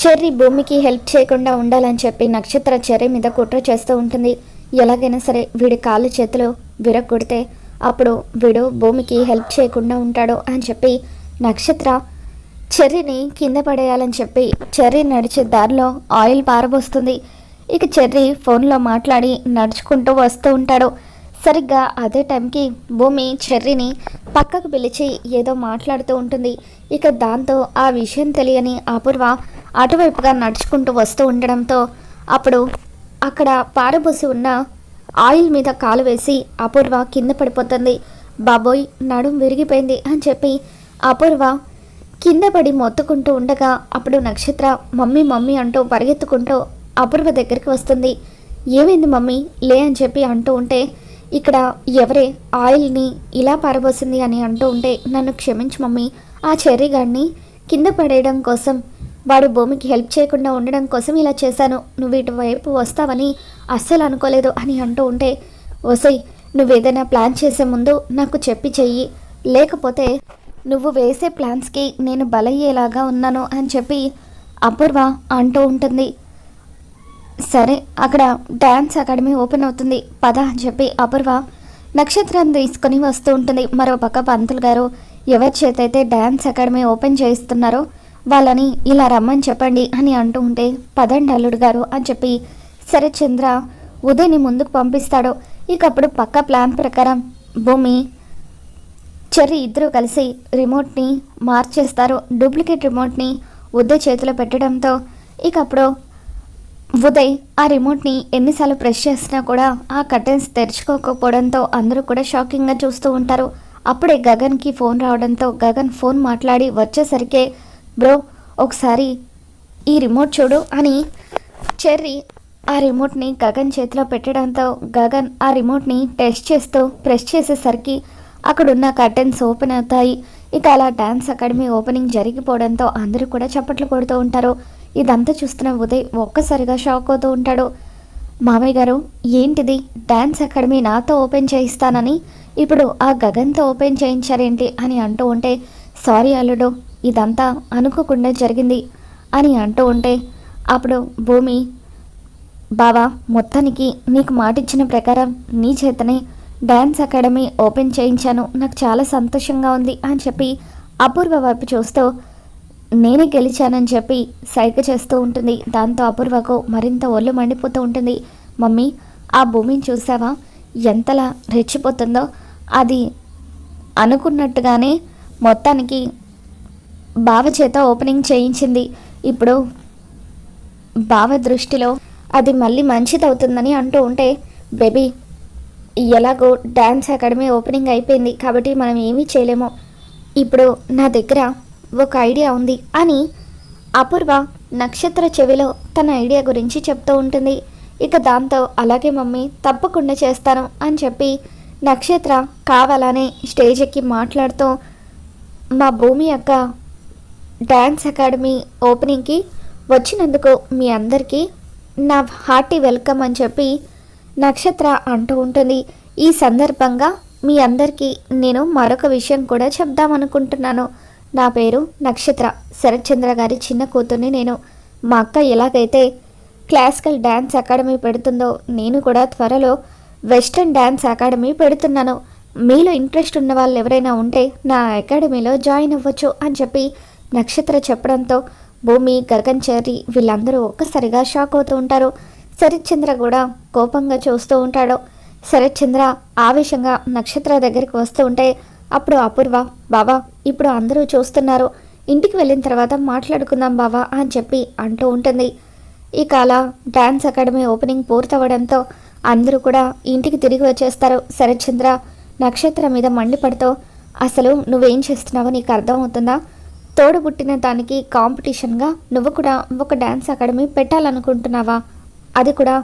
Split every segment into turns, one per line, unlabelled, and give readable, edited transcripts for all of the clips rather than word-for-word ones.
Cherry భూమికి help చేయకుండా ఉండాలని చెప్పి నక్షత్ర చెర్రీ మీద కుట్ర చేస్తూ ఉంటుంది. ఎలాగైనా సరే వీడి కాళ్ళు చేతులు విరగొడితే అప్పుడు వీడు భూమికి హెల్ప్ చేయకుండా ఉంటాడు అని చెప్పి నక్షత్ర చెర్రీని కింద పడేయాలని చెప్పి చెర్రీ నడిచే దారిలో ఆయిల్ పారబోస్తుంది. ఇక చెర్రీ ఫోన్లో మాట్లాడి నడుచుకుంటూ వస్తూ ఉంటాడు. సరిగ్గా అదే టైంకి భూమి చెర్రీని పక్కకు పిలిచి ఏదో మాట్లాడుతూ ఉంటుంది. ఇక దాంతో ఆ విషయం తెలియని అపూర్వ అటువైపుగా నడుచుకుంటూ వస్తూ ఉండడంతో అప్పుడు అక్కడ పారబోసి ఉన్న ఆయిల్ మీద కాలు వేసి అపూర్వ కింద పడిపోతుంది. బాబోయ్ నడుం విరిగిపోయింది అని చెప్పి అపూర్వ కింద పడి మొత్తుకుంటూ ఉండగా అప్పుడు నక్షత్ర మమ్మీ మమ్మీ అంటూ పరిగెత్తుకుంటూ అపూర్వ దగ్గరికి వస్తుంది. ఏమైంది మమ్మీ లే అని చెప్పి అంటూ ఉంటే ఇక్కడ ఎవరే ఆయిల్ని ఇలా పారబోసింది అని అంటూ ఉంటే నన్ను క్షమించు మమ్మీ, ఆ చెర్రీ గాడిని కింద పడేయడం కోసం వాడు భూమికి హెల్ప్ చేయకుండా ఉండడం కోసం ఇలా చేశాను. నువ్వు ఇటువైపు వస్తావని అస్సలు అనుకోలేదు అని అంటూ ఉంటే ఓసై నువ్వేదైనా ప్లాన్ చేసే ముందు నాకు చెప్పి చెయ్యి, లేకపోతే నువ్వు వేసే ప్లాన్స్కి నేను బలయ్యేలాగా ఉన్నాను అని చెప్పి అపూర్వ అంటూ ఉంటుంది. సరే అక్కడ డ్యాన్స్ అకాడమీ ఓపెన్ అవుతుంది పద అని చెప్పి అపూర్వ నక్షత్రం తీసుకొని వస్తూ ఉంటుంది. మరోపక్క పంతులు గారు ఎవరి చేత అయితే డ్యాన్స్ అకాడమీ ఓపెన్ చేయిస్తున్నారో వాళ్ళని ఇలా రమ్మని చెప్పండి అని అంటూ ఉంటే పదండి అల్లుడు గారు అని చెప్పి సరే చంద్ర ఉదయ్ని ముందుకు పంపిస్తాడు. ఇక అప్పుడు పక్క ప్లాన్ ప్రకారం భూమి చెర్రీ ఇద్దరు కలిసి రిమోట్ని మార్చేస్తారు. డూప్లికేట్ రిమోట్ని ఉదయ్ చేతిలో పెట్టడంతో ఇక అప్పుడు ఉదయ్ ఆ రిమోట్ని ఎన్నిసార్లు ప్రెస్ చేసినా కూడా ఆ కర్టెన్స్ తెరుచుకోకపోవడంతో అందరూ కూడా షాకింగ్గా చూస్తూ ఉంటారు. అప్పుడే గగన్కి ఫోన్ రావడంతో గగన్ ఫోన్ మాట్లాడి వచ్చేసరికే బ్రో ఒకసారి ఈ రిమోట్ చూడు అని చెర్రీ ఆ రిమోట్ని గగన్ చేతిలో పెట్టడంతో గగన్ ఆ రిమోట్ని టెస్ట్ చేస్తూ ప్రెస్ చేసేసరికి అక్కడున్న కర్టెన్స్ ఓపెన్ అవుతాయి. ఇక అలా డ్యాన్స్ అకాడమీ ఓపెనింగ్ జరిగిపోవడంతో అందరూ కూడా చప్పట్లు కొడుతూ ఉంటారు. ఇదంతా చూస్తున్న ఉదయ్ ఒక్కసారిగా షాక్ అవుతూ ఉంటాడు. మామయ్య గారు ఏంటిది, డ్యాన్స్ అకాడమీ నాతో ఓపెన్ చేయిస్తానని ఇప్పుడు ఆ గగన్తో ఓపెన్ చేయించారేంటి అని అంటూ ఉంటే సారీ అల్లుడు ఇదంతా అనుకోకుండా జరిగింది అని అంటూ ఉంటే అప్పుడు భూమి బావా మొత్తానికి నీకు మాటిచ్చిన ప్రకారం నీ చేతనే డ్యాన్స్ అకాడమీ ఓపెన్ చేయించాను, నాకు చాలా సంతోషంగా ఉంది అని చెప్పి అపూర్వ వైపు చూస్తూ నేనే గెలిచానని చెప్పి సైగ చేస్తూ ఉంటుంది. దాంతో అపూర్వకు మరింత ఒళ్ళు మండిపోతూ ఉంటుంది. మమ్మీ ఆ భూమిని చూసావా ఎంతలా రెచ్చిపోతుందో, అది అనుకున్నట్టుగానే మొత్తానికి బావ చేత ఓపెనింగ్ చేయించింది. ఇప్పుడు బావ దృష్టిలో అది మళ్ళీ మంచిదవుతుందని అంటూ ఉంటే బేబీ ఎలాగో డ్యాన్స్ అకాడమీ ఓపెనింగ్ అయిపోయింది కాబట్టి మనం ఏమీ చేయలేము, ఇప్పుడు నా దగ్గర ఒక ఐడియా ఉంది అని అపూర్వ నక్షత్ర చెవిలో తన ఐడియా గురించి చెప్తూ ఉంటుంది. ఇక దాంతో అలాగే మమ్మీ తప్పకుండా చేస్తాను అని చెప్పి నక్షత్ర కావాలనే స్టేజ్ ఎక్కి మాట్లాడుతూ మా భూమి యొక్క డ్యాన్స్ అకాడమీ ఓపెనింగ్కి వచ్చినందుకు మీ అందరికీ నా హార్టీ వెల్కమ్ అని చెప్పి నక్షత్ర అంటూ ఉంటుంది. ఈ సందర్భంగా మీ అందరికీ నేను మరొక విషయం కూడా చెప్దామనుకుంటున్నాను. నా పేరు నక్షత్ర, శరత్చంద్ర గారి చిన్న కూతుర్ని నేను. మా అక్క ఎలాగైతే క్లాసికల్ డ్యాన్స్ అకాడమీ పెడుతుందో నేను కూడా త్వరలో వెస్ట్రన్ డ్యాన్స్ అకాడమీ పెడుతున్నాను. మీలో ఇంట్రెస్ట్ ఉన్న వాళ్ళు ఎవరైనా ఉంటే నా అకాడమీలో జాయిన్ అవ్వచ్చు అని చెప్పి నక్షత్ర చెప్పడంతో భూమి గగన్ చెర్రీ వీళ్ళందరూ ఒక్కసారిగా షాక్ అవుతూ ఉంటారు. శరత్చంద్ర కూడా కోపంగా చూస్తూ ఉంటాడు. శరత్చంద్ర ఆవేశంగా నక్షత్ర దగ్గరికి వస్తూ ఉంటే అప్పుడు అపూర్వ బావా ఇప్పుడు అందరూ చూస్తున్నారు, ఇంటికి వెళ్ళిన తర్వాత మాట్లాడుకుందాం బావా అని చెప్పి అంటూ ఉంటుంది. ఇక అలా డ్యాన్స్ అకాడమీ ఓపెనింగ్ పూర్తవడంతో అందరూ కూడా ఇంటికి తిరిగి వచ్చేస్తారు. శరత్చంద్ర నక్షత్ర మీద మండిపడుతూ అసలు నువ్వేం చేస్తున్నావో నీకు అర్థమవుతుందా, తోడుబుట్టిన దానికి కాంపిటీషన్గా నువ్వు కూడా ఒక డ్యాన్స్ అకాడమీ పెట్టాలనుకుంటున్నావా, అది కూడా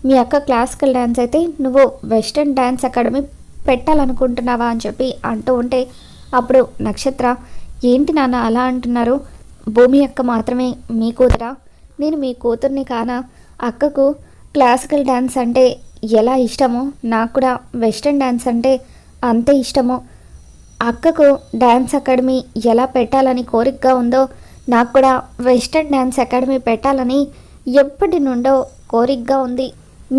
మీ అక్క క్లాసికల్ డ్యాన్స్ అయితే నువ్వు వెస్ట్రన్ డ్యాన్స్ అకాడమీ పెట్టాలనుకుంటున్నావా అని చెప్పి అంటూ ఉంటే అప్పుడు నక్షత్ర ఏంటి నాన్న అలా అంటున్నారు, భూమి అక్క మాత్రమే మీ కూతురా, నేను మీ కూతుర్ని కానా, అక్కకు క్లాసికల్ డ్యాన్స్ అంటే ఎలా ఇష్టమో నాకు కూడా వెస్ట్రన్ డ్యాన్స్ అంటే అంతే ఇష్టము, అక్కకు డ్యాన్స్ అకాడమీ ఎలా పెట్టాలని కోరికగా ఉందో నాకు కూడా వెస్టర్న్ డ్యాన్స్ అకాడమీ పెట్టాలని ఎప్పటి నుండో కోరికగా ఉంది.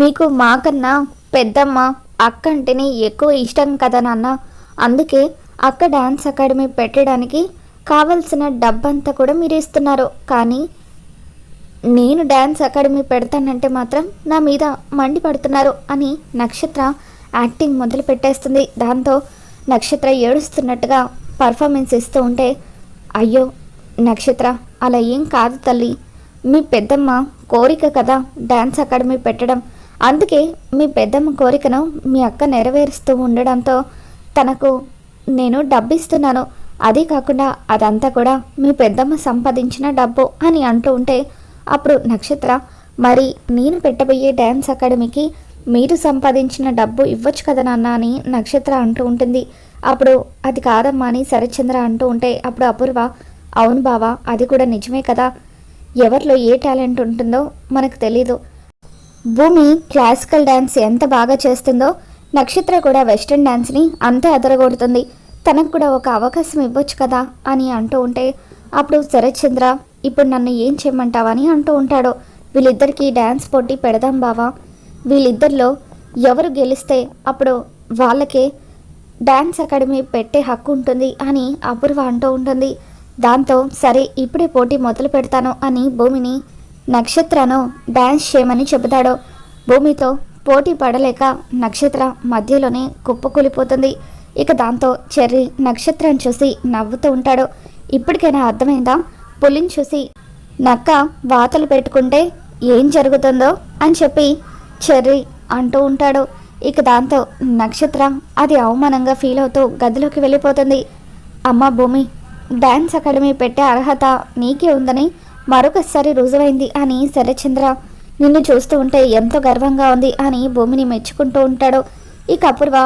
మీకు మాకన్నా పెద్దమ్మ అక్క అంటేనే ఎక్కువ ఇష్టం కదా నాన్న. అందుకే అక్క డ్యాన్స్ అకాడమీ పెట్టడానికి కావలసిన డబ్బంతా కూడా మీరు ఇస్తున్నారు. కానీ నేను డ్యాన్స్ అకాడమీ పెడతానంటే మాత్రం నా మీద మండిపడుతున్నారు అని నక్షత్ర యాక్టింగ్ మొదలు పెట్టేస్తుంది. దాంతో నక్షత్ర ఏడుస్తున్నట్టుగా పర్ఫార్మెన్స్ ఇస్తూ ఉంటే, అయ్యో నక్షత్ర, అలా ఏం కాదు తల్లి, మీ పెద్దమ్మ కోరిక కదా డ్యాన్స్ అకాడమీ పెట్టడం. అందుకే మీ పెద్దమ్మ కోరికను మీ అక్క నెరవేరుస్తూ ఉండడంతో తనకు నేను డబ్బు ఇస్తున్నాను. అదే కాకుండా అదంతా కూడా మీ పెద్దమ్మ సంపాదించిన డబ్బు అని అంటూ ఉంటే, అప్పుడు నక్షత్ర, మరి నేను పెట్టబోయే డ్యాన్స్ అకాడమీకి మీరు సంపాదించిన డబ్బు ఇవ్వచ్చు కదా నాన్న అని నక్షత్ర అంటూ ఉంటుంది. అప్పుడు అది కాదమ్మా అని శరత్చంద్ర అంటూ ఉంటే, అప్పుడు అపూర్వ, అవును బావా, అది కూడా నిజమే కదా, ఎవరిలో ఏ టాలెంట్ ఉంటుందో మనకు తెలీదు. భూమి క్లాసికల్ డ్యాన్స్ ఎంత బాగా చేస్తుందో నక్షత్ర కూడా వెస్ట్రన్ డ్యాన్స్ని అంతే అదరగొడుతుంది. తనకు కూడా ఒక అవకాశం ఇవ్వచ్చు కదా అని అంటూ ఉంటే, అప్పుడు శరత్చంద్ర, ఇప్పుడు నన్ను ఏం చేయమంటావని అంటూ ఉంటాడు. వీళ్ళిద్దరికీ డ్యాన్స్ పోటీ పెడదాం బావా, వీళ్ళిద్దరిలో ఎవరు గెలిస్తే అప్పుడు వాళ్ళకే డ్యాన్స్ అకాడమీ పెట్టే హక్కు ఉంటుంది అని అపూర్వ అంటూ ఉంటుంది. దాంతో సరే ఇప్పుడే పోటీ మొదలు పెడతాను అని భూమిని నక్షత్రను డ్యాన్స్ చేయమని చెబుతాడు. భూమితో పోటీ పడలేక నక్షత్ర మధ్యలోనే కుప్పకూలిపోతుంది. ఇక దాంతో చెర్రీ నక్షత్రాన్ని చూసి నవ్వుతూ ఉంటాడు. ఇప్పటికైనా అర్థమైందా, పులిని చూసి నక్క వాతలు పెట్టుకుంటే ఏం జరుగుతుందో అని చెప్పి చెర్రీ అంటూ ఉంటాడు. ఇక దాంతో నక్షత్ర అది అవమానంగా ఫీల్ అవుతూ గదిలోకి వెళ్ళిపోతుంది. అమ్మ భూమి, డ్యాన్స్ అకాడమీ పెట్టే అర్హత నీకే ఉందని మరొకసారి రుజువైంది అని శరత్చంద్ర నిన్ను చూస్తూ ఉంటే ఎంతో గర్వంగా ఉంది అని భూమిని మెచ్చుకుంటూ ఉంటాడు. ఇక అపూర్వ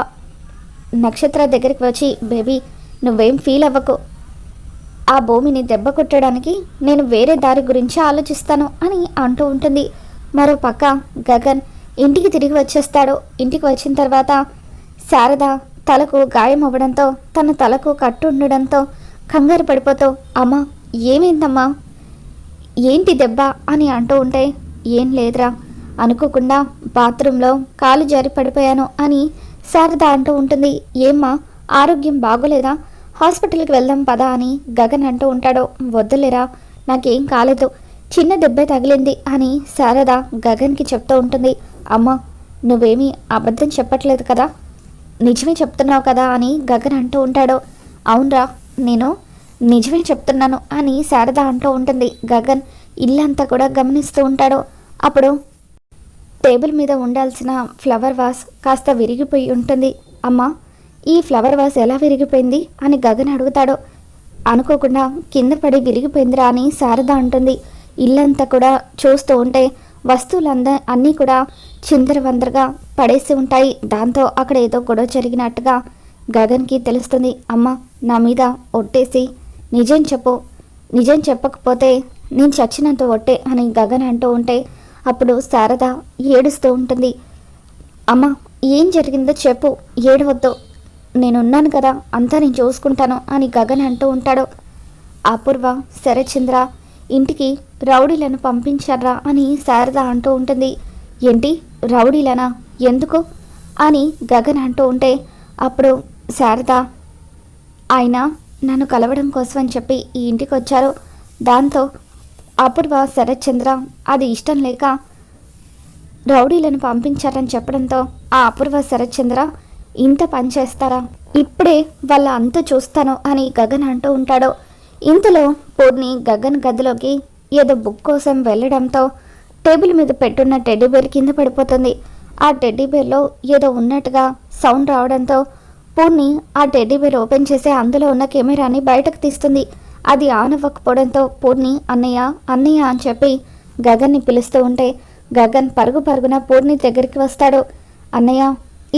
నక్షత్ర దగ్గరికి వచ్చి, బేబీ నువ్వేం ఫీల్ అవ్వకు, ఆ భూమిని దెబ్బ కొట్టడానికి నేను వేరే దారి గురించి ఆలోచిస్తాను అని అంటూ ఉంటుంది. మరో పక్క గగన్ ఇంటికి తిరిగి వచ్చేస్తాడు. ఇంటికి వచ్చిన తర్వాత శారద తలకు గాయం అవ్వడంతో తన తలకు కట్టు ఉండడంతో కంగారు పడిపోతూ, అమ్మా ఏమైందమ్మా, ఏంటి దెబ్బ అని అంటూ ఉంటే, ఏం లేదురా, అనుకోకుండా బాత్రూంలో కాలు జారి పడిపోయాను అని శారద అంటూ ఉంటుంది. ఏమ్మా ఆరోగ్యం బాగోలేదా, హాస్పిటల్కి వెళ్దాం పదా అని గగన్ అంటూ ఉంటాడు. వద్దులేరా, నాకేం కాలేదు, చిన్న దెబ్బే తగిలింది అని శారద గగన్కి చెప్తూ ఉంటుంది. అమ్మ నువ్వేమీ అబద్ధం చెప్పట్లేదు కదా, నిజమే చెప్తున్నావు కదా అని గగన్ అంటూ ఉంటాడు. అవునరా, నేను నిజమే చెప్తున్నాను అని శారద అంటూ ఉంటుంది. గగన్ ఇల్లంతా కూడా గమనిస్తూ ఉంటాడు. అప్పుడు టేబుల్ మీద ఉండాల్సిన ఫ్లవర్ వాస్ కాస్త విరిగిపోయి ఉంటుంది. అమ్మ ఈ ఫ్లవర్ వాస్ ఎలా విరిగిపోయింది అని గగన్ అడుగుతాడు. అనుకోకుండా కింద పడి విరిగిపోయిందిరా అని శారద అంటుంది. ఇల్లంతా కూడా చూస్తూ ఉంటే అన్నీ కూడా చిందరవందరగా పడేసి ఉంటాయి. దాంతో అక్కడ ఏదో గొడవ జరిగినట్టుగా గగన్కి తెలుస్తుంది. అమ్మ నా మీద ఒట్టేసి నిజం చెప్పు, నిజం చెప్పకపోతే నేను చచ్చినంత ఒట్టే అని గగన్ అంటూ ఉంటే, అప్పుడు శారద ఏడుస్తూ ఉంటుంది. అమ్మ ఏం జరిగిందో చెప్పు, ఏడవద్దు, నేనున్నాను కదా, అంతా నేను చూసుకుంటాను అని గగన్ అంటూ ఉంటాడు. అపూర్వ శరత్చంద్ర ఇంటికి రౌడీలను పంపించారా అని శారద అంటూ ఉంటుంది. ఏంటి రౌడీలనా, ఎందుకు అని గగన్ అంటూ ఉంటే, అప్పుడు శారద, ఆయన నన్ను కలవడం కోసం అని చెప్పి ఈ ఇంటికి వచ్చారు. దాంతో అపూర్వ శరత్చంద్ర అది ఇష్టం లేక రౌడీలను పంపించారని చెప్పడంతో ఆ అపూర్వ శరత్చంద్ర ఇంత పని చేస్తారా, ఇప్పుడే వాళ్ళ అంత చూస్తాను అని గగన్ అంటూ ఉంటాడు. ఇంతలో పూర్ణి గగన్ గదిలోకి ఏదో బుక్ కోసం వెళ్ళడంతో టేబుల్ మీద పెట్టున్న టెడ్డీబేర్ కింద పడిపోతుంది. ఆ టెడ్డీబేర్లో ఏదో ఉన్నట్టుగా సౌండ్ రావడంతో పూర్ణి ఆ టెడ్డీబేర్ ఓపెన్ చేసి అందులో ఉన్న కెమెరాని బయటకు తీస్తుంది. అది ఆన్ అవ్వకపోవడంతో పూర్ణి అన్నయ్య అన్నయ్య అని చెప్పి గగన్ని పిలుస్తూ ఉంటే గగన్ పరుగున పూర్ణి దగ్గరికి వస్తాడు. అన్నయ్య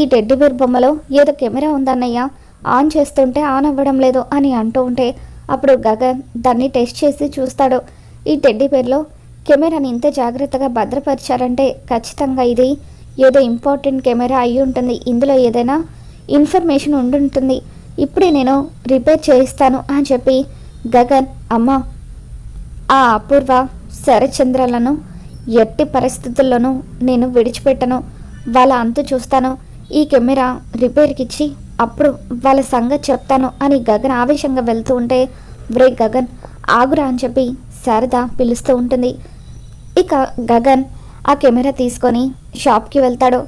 ఈ టెడ్డీబేర్ బొమ్మలో ఏదో కెమెరా ఉందన్నయ్య, ఆన్ చేస్తుంటే ఆన్ అవ్వడం లేదు అని అంటూ ఉంటే అప్పుడు గగన్ దాన్ని టెస్ట్ చేసి చూస్తాడు. ఈ టెడ్డీబేర్లో కెమెరాని ఇంత జాగ్రత్తగా భద్రపరిచారంటే ఖచ్చితంగా ఇది ఏదో ఇంపార్టెంట్ కెమెరా అయి ఉంటుంది, ఇందులో ఏదైనా ఇన్ఫర్మేషన్ ఉండుంటుంది, ఇప్పుడే నేను రిపేర్ చేయిస్తాను అని చెప్పి గగన్, అమ్మ ఆ అపూర్వ శరచంద్రలను ఎట్టి పరిస్థితుల్లోనూ నేను విడిచిపెట్టను. వాళ్ళ అంతు చూస్తాను. ఈ కెమెరా రిపేర్కి ఇచ్చి అప్పుడు వాళ్ళ సంగతి చెప్తాను అని గగన్ ఆవేశంగా వెళ్తూ ఉంటే, బ్రే గగన్ ఆగురా అని చెప్పి శారద పిలుస్తూ ఉంటుంది. ఇక గగన్ ఆ కెమెరా తీసుకొని షాప్కి వెళ్తాడు.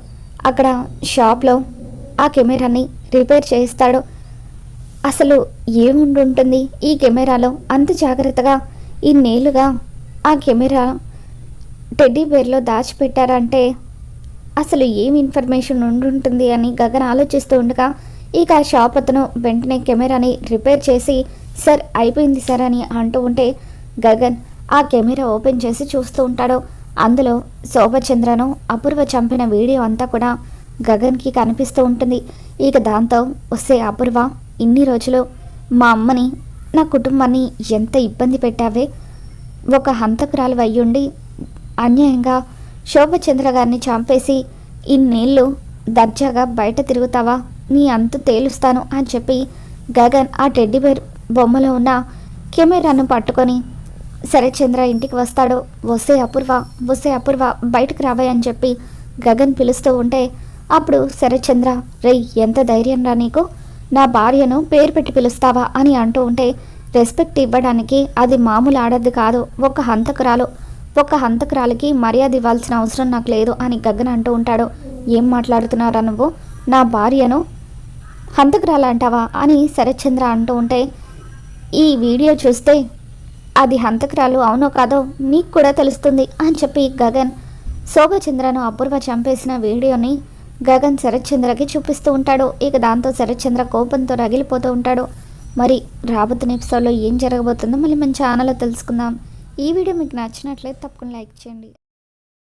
అక్కడ షాప్లో ఆ కెమెరాని రిపేర్ చేయిస్తాడు. అసలు ఏముండుంటుంది ఈ కెమెరాలో అంత జాగ్రత్తగా ఇన్నేళ్ళుగా ఆ కెమెరా టెడ్డీ బేర్లో దాచిపెట్టారంటే అసలు ఏం ఇన్ఫర్మేషన్ ఉండుంటుంది అని గగన్ ఆలోచిస్తూ ఉండగా, ఇక ఆ షాప్ అతను వెంటనే కెమెరాని రిపేర్ చేసి సార్ అయిపోయింది సార్ అని అంటూ ఉంటే, గగన్ ఆ కెమెరా ఓపెన్ చేసి చూస్తూ ఉంటాడు. అందులో శోభచంద్రను అపూర్వ చంపిన వీడియో అంతా కూడా గగన్కి కనిపిస్తూ ఉంటుంది. ఇక దాంతో వస్తే అపూర్వ, ఇన్ని రోజులు మా అమ్మని నా కుటుంబాన్ని ఎంత ఇబ్బంది పెట్టావే, ఒక హంతకురాలు అయ్యుండి అన్యాయంగా శోభచంద్ర గారిని చంపేసి ఇన్నేళ్ళు దర్జాగా బయట తిరుగుతావా, నీ అంతు తేలుస్తాను అని చెప్పి గగన్ ఆ టెడ్డీబేర్ బొమ్మలో ఉన్న కెమెరాను పట్టుకొని శరత్చంద్ర ఇంటికి వస్తాడు. వస్తే అపూర్వ బయటకు రావే అని చెప్పి గగన్ పిలుస్తూ ఉంటే, అప్పుడు శరత్చంద్ర, రేయ్ ఎంత ధైర్యం రా నీకు, నా భార్యను పేరు పెట్టి పిలుస్తావా అని అంటూ ఉంటే, రెస్పెక్ట్ ఇవ్వడానికి అది మామూలు ఆడది కాదు, ఒక హంతకురాలికి మర్యాద ఇవ్వాల్సిన అవసరం నాకు లేదు అని గగన్ అంటూ ఉంటాడు. ఏం మాట్లాడుతున్నారా నువ్వు, నా భార్యను హంతకురాలు అంటావా అని శరత్చంద్ర అంటూ ఉంటే, ఈ వీడియో చూస్తే అది హంతకురాలు అవునో కాదో నీకు కూడా తెలుస్తుంది అని చెప్పి గగన్ శోభచంద్రను అపూర్వ చంపేసిన వీడియోని గగన్ శరత్చంద్రకి చూపిస్తూ ఉంటాడు. ఇక దాంతో శరత్చంద్ర కోపంతో రగిలిపోతూ ఉంటాడు. మరి రాబోతున్న ఎపిసోడ్లో ఏం జరగబోతుందో మళ్ళీ మన ఛానల్లో తెలుసుకుందాం. ఈ వీడియో మీకు నచ్చినట్లయితే తప్పకుండా లైక్ చేయండి.